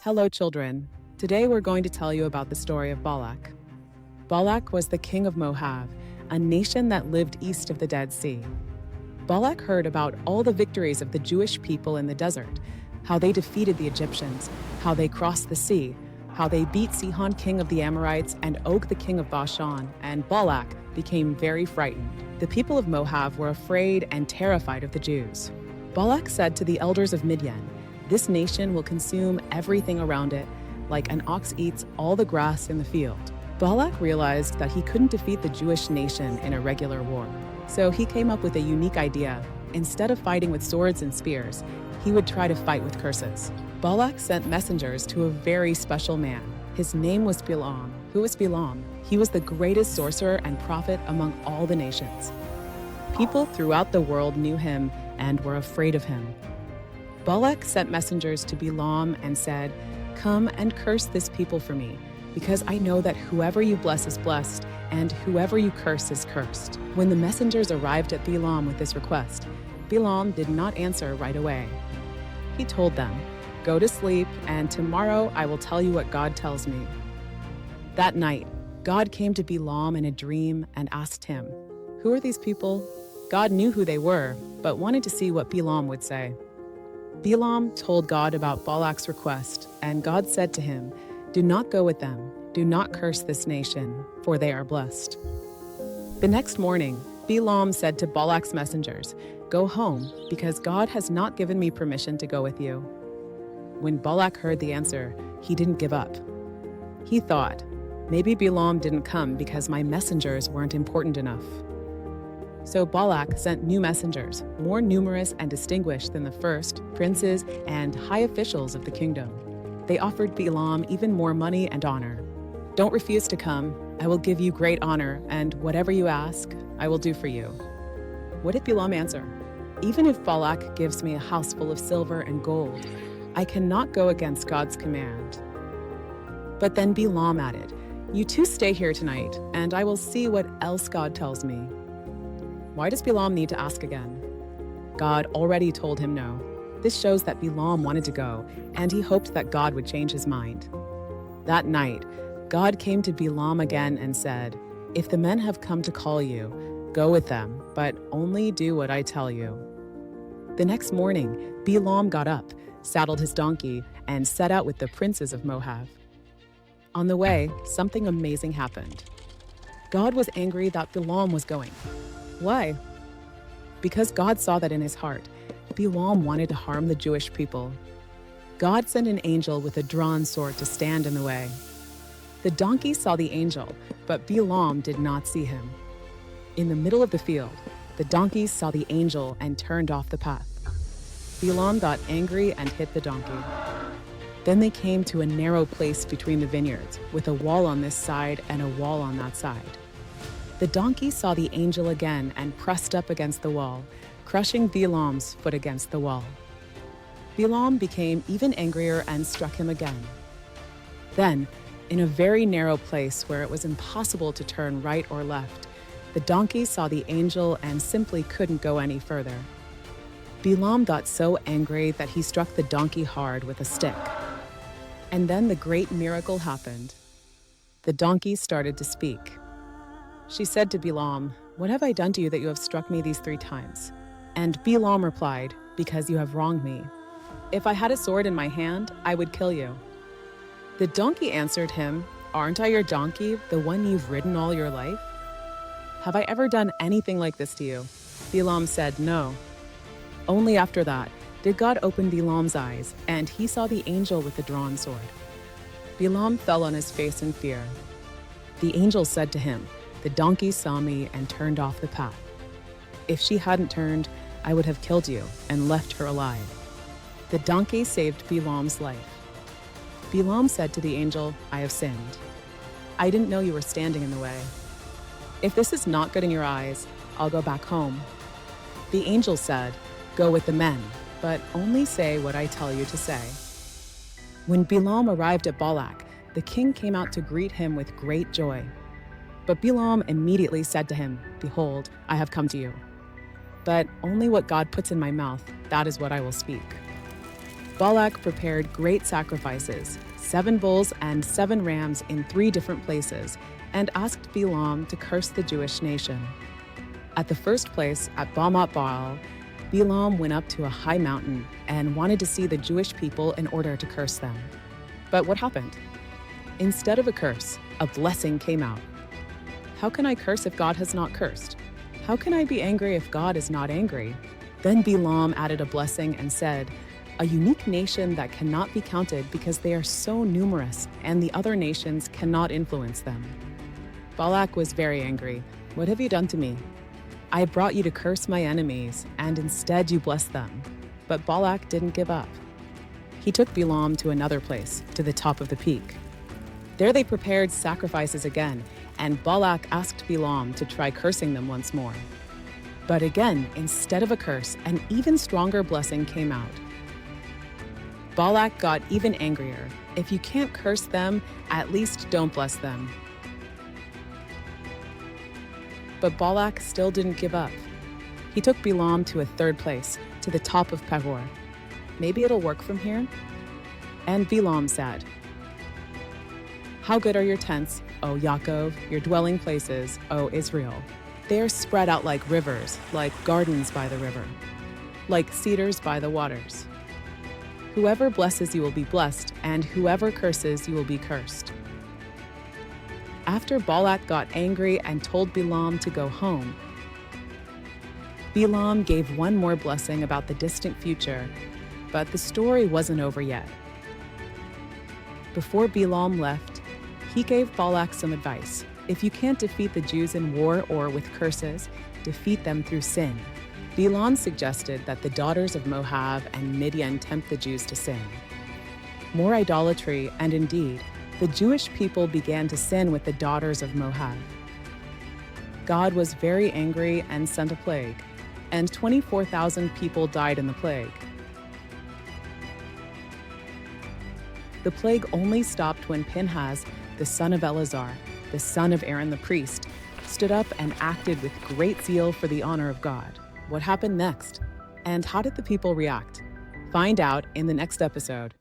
Hello, children. Today we're going to tell you about the story of Balac. Balac was the king of Moab, a nation that lived east of the Dead Sea. Balac heard about all the victories of the Jewish people in the desert, how they defeated the Egyptians, how they crossed the sea, how they beat Sihon, king of the Amorites, and Og, the king of Bashan, and Balac became very frightened. The people of Moab were afraid and terrified of the Jews. Balac said to the elders of Midian, "This nation will consume everything around it, like an ox eats all the grass in the field." Balac realized that he couldn't defeat the Jewish nation in a regular war. So he came up with a unique idea. Instead of fighting with swords and spears, he would try to fight with curses. Balac sent messengers to a very special man. His name was Bilam. Who was Bilam? He was the greatest sorcerer and prophet among all the nations. People throughout the world knew him and were afraid of him. Balac sent messengers to Bilam and said, "Come and curse this people for me, because I know that whoever you bless is blessed, and whoever you curse is cursed." When the messengers arrived at Bilam with this request, Bilam did not answer right away. He told them, "Go to sleep, and tomorrow I will tell you what God tells me." That night, God came to Bilam in a dream and asked him, "Who are these people?" God knew who they were, but wanted to see what Bilam would say. Bilam told God about Balac's request, and God said to him, "Do not go with them. Do not curse this nation, for they are blessed." The next morning, Bilam said to Balac's messengers, "Go home, because God has not given me permission to go with you." When Balac heard the answer, he didn't give up. He thought, maybe Bilam didn't come because my messengers weren't important enough. So Balac sent new messengers, more numerous and distinguished than the first, princes and high officials of the kingdom. They offered Bilam even more money and honor. "Don't refuse to come. I will give you great honor, and whatever you ask, I will do for you." What did Bilam answer? "Even if Balac gives me a house full of silver and gold, I cannot go against God's command." But then Bilam added, "You two stay here tonight, and I will see what else God tells me." Why does Bilam need to ask again? God already told him no. This shows that Bilam wanted to go, and he hoped that God would change his mind. That night, God came to Bilam again and said, "If the men have come to call you, go with them, but only do what I tell you." The next morning, Bilam got up, saddled his donkey, and set out with the princes of Moab. On the way, something amazing happened. God was angry that Bilam was going. Why? Because God saw that in his heart, Bilam wanted to harm the Jewish people. God sent an angel with a drawn sword to stand in the way. The donkey saw the angel, but Bilam did not see him. In the middle of the field, the donkey saw the angel and turned off the path. Bilam got angry and hit the donkey. Then they came to a narrow place between the vineyards, with a wall on this side and a wall on that side. The donkey saw the angel again and pressed up against the wall, crushing Bilam's foot against the wall. Bilam became even angrier and struck him again. Then, in a very narrow place where it was impossible to turn right or left, the donkey saw the angel and simply couldn't go any further. Bilam got so angry that he struck the donkey hard with a stick. And then the great miracle happened. The donkey started to speak. She said to Bilam, "What have I done to you that you have struck me these 3 times?" And Bilam replied, "Because you have wronged me. If I had a sword in my hand, I would kill you." The donkey answered him, "Aren't I your donkey, the one you've ridden all your life? Have I ever done anything like this to you?" Bilam said, "No." Only after that did God open Bilam's eyes, and he saw the angel with the drawn sword. Bilam fell on his face in fear. The angel said to him, "The donkey saw me and turned off the path. If she hadn't turned, I would have killed you and left her alive." The donkey saved Bilam's life. Bilam said to the angel, "I have sinned. I didn't know you were standing in the way. If this is not good in your eyes, I'll go back home." The angel said, "Go with the men, but only say what I tell you to say." When Bilam arrived at Balac, the king came out to greet him with great joy. But Bilam immediately said to him, "Behold, I have come to you. But only what God puts in my mouth, that is what I will speak." Balac prepared great sacrifices, 7 bulls and 7 rams in 3 different places, and asked Bilam to curse the Jewish nation. At the first place, at Bamot Baal, Bilam went up to a high mountain and wanted to see the Jewish people in order to curse them. But what happened? Instead of a curse, a blessing came out. How can I curse if God has not cursed? How can I be angry if God is not angry? Then Bilam added a blessing and said, "A unique nation that cannot be counted because they are so numerous and the other nations cannot influence them." Balac was very angry. "What have you done to me? I brought you to curse my enemies, and instead you blessed them." But Balac didn't give up. He took Bilam to another place, to the top of the peak. There they prepared sacrifices again, and Balac asked Bilam to try cursing them once more. But again, instead of a curse, an even stronger blessing came out. Balac got even angrier. "If you can't curse them, at least don't bless them." But Balac still didn't give up. He took Bilam to a third place, to the top of Pehor. "Maybe it'll work from here?" And Bilam said, "How good are your tents, O Yaakov, your dwelling places, O Israel? They are spread out like rivers, like gardens by the river, like cedars by the waters. Whoever blesses you will be blessed, and whoever curses you will be cursed." After Balac got angry and told Bilam to go home, Bilam gave one more blessing about the distant future, but the story wasn't over yet. Before Bilam left, he gave Balac some advice. If you can't defeat the Jews in war or with curses, defeat them through sin. Bilam suggested that the daughters of Moab and Midian tempt the Jews to sin. More idolatry, and indeed, the Jewish people began to sin with the daughters of Moab. God was very angry and sent a plague, and 24,000 people died in the plague. The plague only stopped when Pinhas, the son of Eleazar, the son of Aaron the priest, stood up and acted with great zeal for the honor of God. What happened next? And how did the people react? Find out in the next episode.